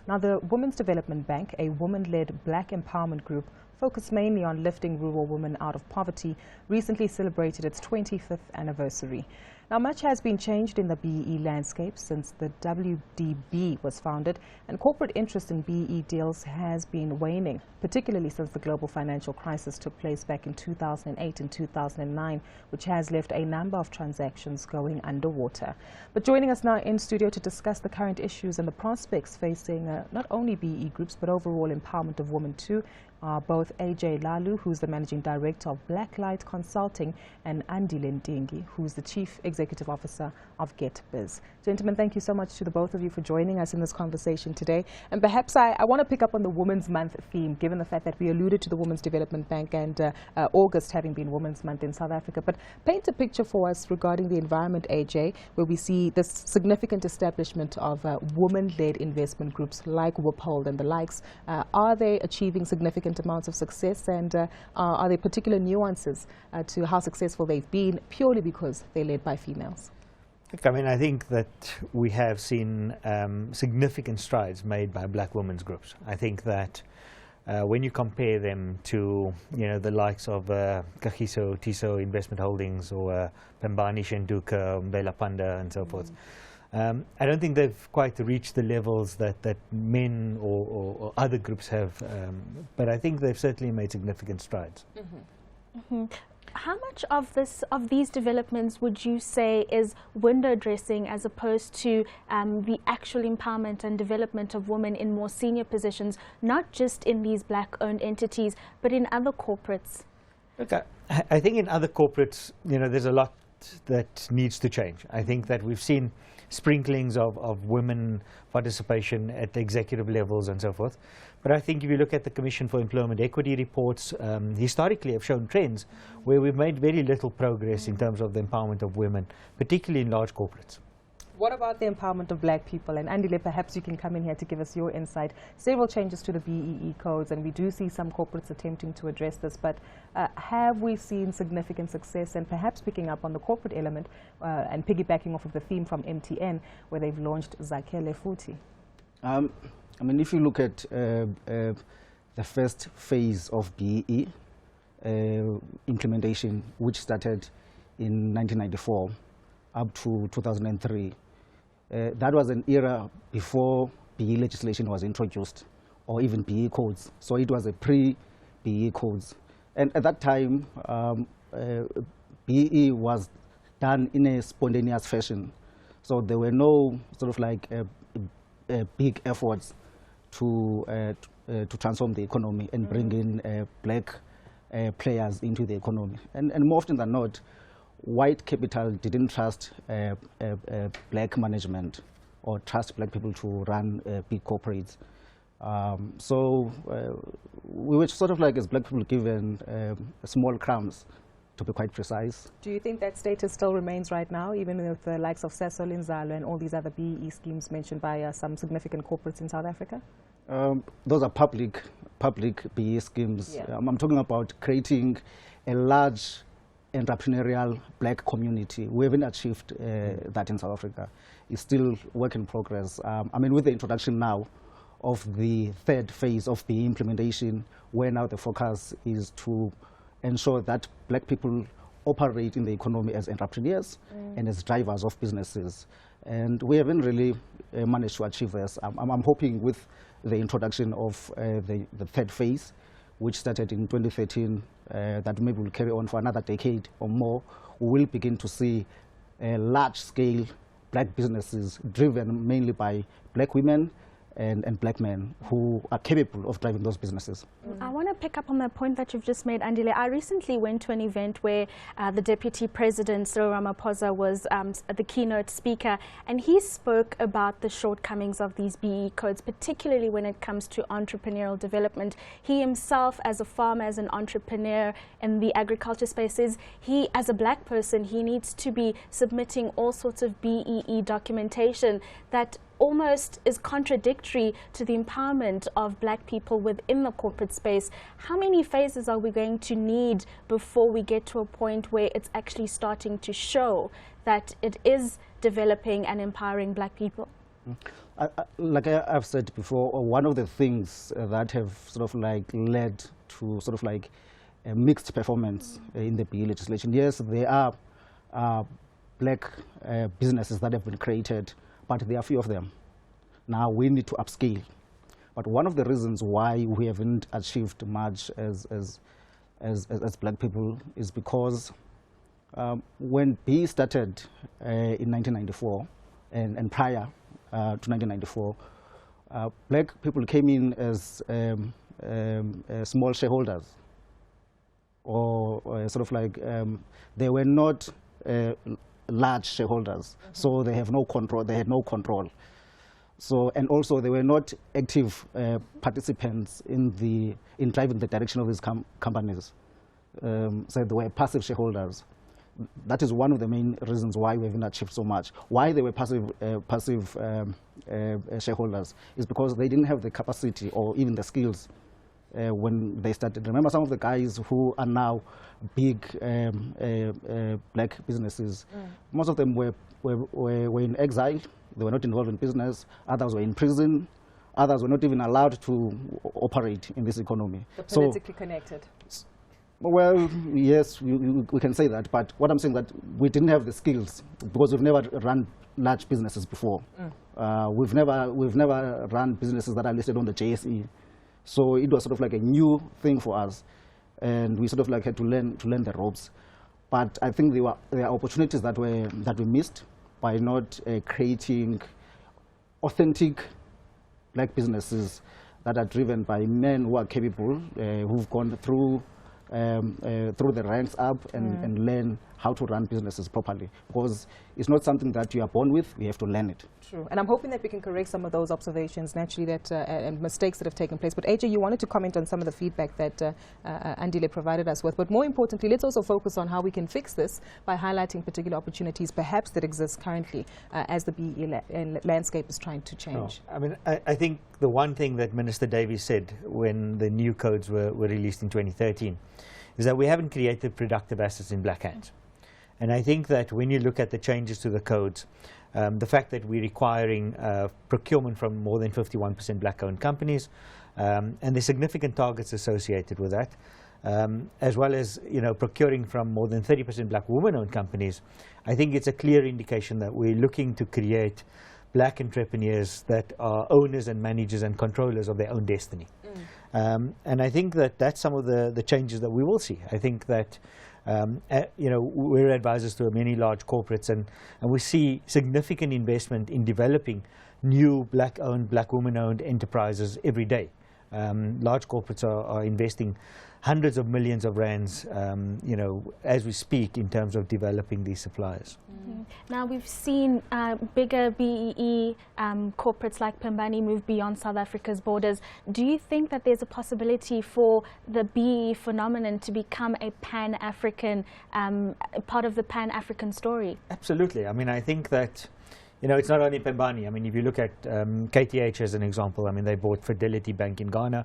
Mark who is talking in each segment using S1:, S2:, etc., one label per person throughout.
S1: Now, the Women's Development Bank, a woman-led black empowerment group focused mainly on lifting rural women out of poverty, recently celebrated its 25th anniversary. Now, much has been changed in the BEE landscape since the WDB was founded, and corporate interest in BEE deals has been waning, particularly since the global financial crisis took place back in 2008 and 2009, which has left a number of transactions going underwater. But joining us now in studio to discuss the current issues and the prospects facing not only BEE groups but overall empowerment of women too, are both Ajay Lalu, who's the Managing Director of Lite Consulting, and Andile Ntingi, who's the Chief Executive Officer of GetBiz. Gentlemen, thank you so much to the both of you for joining us in this conversation today. And perhaps I want to pick up on the Women's Month theme, given the fact that we alluded to the Women's Development Bank and August having been Women's Month in South Africa. But paint a picture for us regarding the environment, Ajay, where we see this significant establishment of women-led investment groups like Wiphold and the likes. Are they achieving significant amounts of success, and are there particular nuances to how successful they've been purely because they're led by females?
S2: I mean, I think that we have seen significant strides made by black women's groups. I think that when you compare them to, the likes of Kagiso Tiso Investment Holdings or Pembani Shenduka, Mbela Panda and so forth, I don't think they've quite reached the levels that men or other groups have, but I think they've certainly made significant strides.
S3: How much of these developments would you say is window dressing as opposed to the actual empowerment and development of women in more senior positions, not just in these black-owned entities, but in other corporates?
S2: Okay. I think in other corporates, there's a lot that needs to change. I think that we've seen sprinklings of women participation at the executive levels and so forth. But I think if you look at the Commission for Employment Equity reports, historically have shown trends where we've made very little progress in terms of the empowerment of women, particularly in large corporates.
S1: What about the empowerment of black people? And Andile, perhaps you can come in here to give us your insight. Several changes to the BEE codes, and we do see some corporates attempting to address this, but have we seen significant success, and perhaps picking up on the corporate element and piggybacking off of the theme from MTN, where they've launched Zakhele Futhi?
S4: I mean, if you look at the first phase of BEE implementation, which started in 1994 up to 2003, that was an era before BEE legislation was introduced, or even BEE codes. So it was a pre-BEE codes. And at that time, BEE was done in a spontaneous fashion. So there were no sort of like big efforts to transform the economy and bring in black players into the economy. And more often than not, white capital didn't trust black management or trust black people to run big corporates. So we were sort of like, as black people, given small crumbs, to be quite precise. Do
S1: you think that status still remains right now, even with the likes of Seso Linzalo and all these other BEE schemes mentioned by some significant corporates in South Africa?
S4: Those are public BEE schemes. Yeah. I'm talking about creating a large entrepreneurial black community. We haven't achieved that in South Africa. It's still work in progress. I mean, with the introduction now of the third phase of BEE implementation, where now the focus is to ensure that black people operate in the economy as entrepreneurs and as drivers of businesses. And we haven't really managed to achieve this. I'm hoping with the introduction of the third phase, which started in 2013, that maybe will carry on for another decade or more, we will begin to see large-scale black businesses driven mainly by black women and black men who are capable of driving those businesses.
S3: I want to pick up on the point that you've just made, Andile. I recently went to an event where the Deputy President, Cyril Ramaphosa, was the keynote speaker, and he spoke about the shortcomings of these BEE codes, particularly when it comes to entrepreneurial development. He himself, as a farmer, as an entrepreneur in the agriculture spaces, he, as a black person, he needs to be submitting all sorts of BEE documentation that almost is contradictory to the empowerment of black people within the corporate space. How many phases are we going to need before we get to a point where it's actually starting to show that it is developing and empowering black people?
S4: Like I've said before, one of the things that have sort of like led to sort of like a mixed performance in the BE legislation. Yes, there are black businesses that have been created, but there are few of them. Now we need to upscale. But one of the reasons why we haven't achieved much as black people is because when BE started in 1994 and prior to 1994, black people came in as small shareholders, or sort of like they were not large shareholders, so they have no control. They had no control. So, and also they were not active participants in driving the direction of these companies. So they were passive shareholders. That is one of the main reasons why we haven't achieved so much. Why they were passive shareholders is because they didn't have the capacity or even the skills when they started. Remember, some of the guys who are now big black businesses, most of them were in exile. They were not involved in business. Others were in prison. Others were not even allowed to operate in this economy.
S1: They're politically connected.
S4: Well, yes, we can say that. But what I'm saying that we didn't have the skills because we've never run large businesses before. We've never run businesses that are listed on the JSE. So it was sort of like a new thing for us, and we sort of like had to learn the ropes. But I think there are opportunities that we missed by not creating authentic black businesses that are driven by men who are capable, who've gone through the ranks up and learn how to run businesses properly. Because it's not something that you are born with, you have to learn it.
S1: True. And I'm hoping that we can correct some of those observations naturally and mistakes that have taken place. But AJ, you wanted to comment on some of the feedback that Andile provided us with. But more importantly, let's also focus on how we can fix this by highlighting particular opportunities perhaps that exist currently as the BE landscape is trying to change.
S2: I mean, I think the one thing that Minister Davies said when the new codes were released in 2013 is that we haven't created productive assets in black hands. And I think that when you look at the changes to the codes, the fact that we're requiring procurement from more than 51% black-owned companies, and the significant targets associated with that, as well as procuring from more than 30% black women-owned companies, I think it's a clear indication that we're looking to create black entrepreneurs that are owners and managers and controllers of their own destiny. And I think that that's some of the changes that we will see. I think that we're advisors to many large corporates, and we see significant investment in developing new black-owned, black women-owned enterprises every day. Large corporates are investing hundreds of millions of rands, as we speak, in terms of developing these suppliers.
S3: Now we've seen bigger BEE corporates like Pembani move beyond South Africa's borders. Do you think that there's a possibility for the BEE phenomenon to become a Pan-African, part of the Pan-African story?
S2: Absolutely. I mean, I think that it's not only Pembani. I mean, if you look at KTH as an example, I mean, they bought Fidelity Bank in Ghana.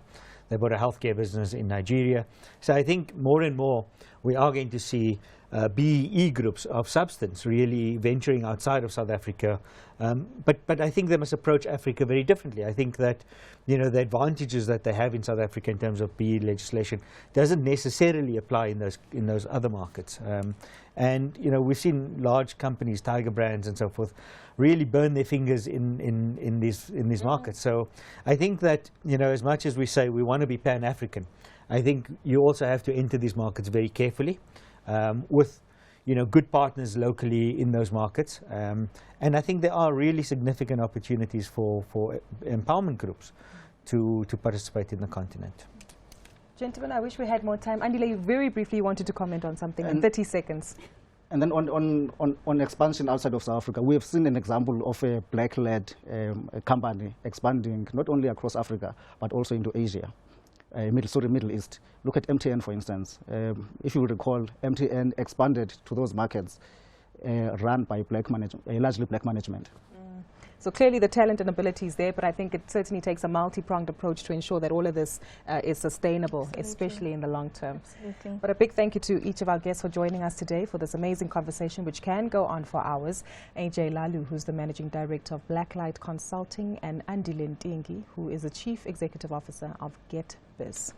S2: They bought a healthcare business in Nigeria. So I think more and more we are going to see BEE groups of substance really venturing outside of South Africa. But I think they must approach Africa very differently. I think that the advantages that they have in South Africa in terms of BEE legislation doesn't necessarily apply in those other markets. And we've seen large companies, Tiger Brands and so forth, really burn their fingers in these markets. So I think that as much as we say we want to be Pan-African, I think you also have to enter these markets very carefully with good partners locally in those markets. And I think there are really significant opportunities for empowerment groups to participate in the continent.
S1: Gentlemen, I wish we had more time. Andile, you very briefly wanted to comment on something in 30 seconds.
S4: And then on expansion outside of South Africa, we have seen an example of a black-led company expanding not only across Africa, but also into Asia, Middle East. Look at MTN, for instance. If you recall, MTN expanded to those markets run by largely black management.
S1: So clearly the talent and ability is there, but I think it certainly takes a multi-pronged approach to ensure that all of this is sustainable, especially in the long term.
S3: Absolutely.
S1: But a big thank you to each of our guests for joining us today for this amazing conversation, which can go on for hours. Ajay Lalu, who's the Managing Director of Lite Consulting, and Andile Ntingi, who is the Chief Executive Officer of GetBiz.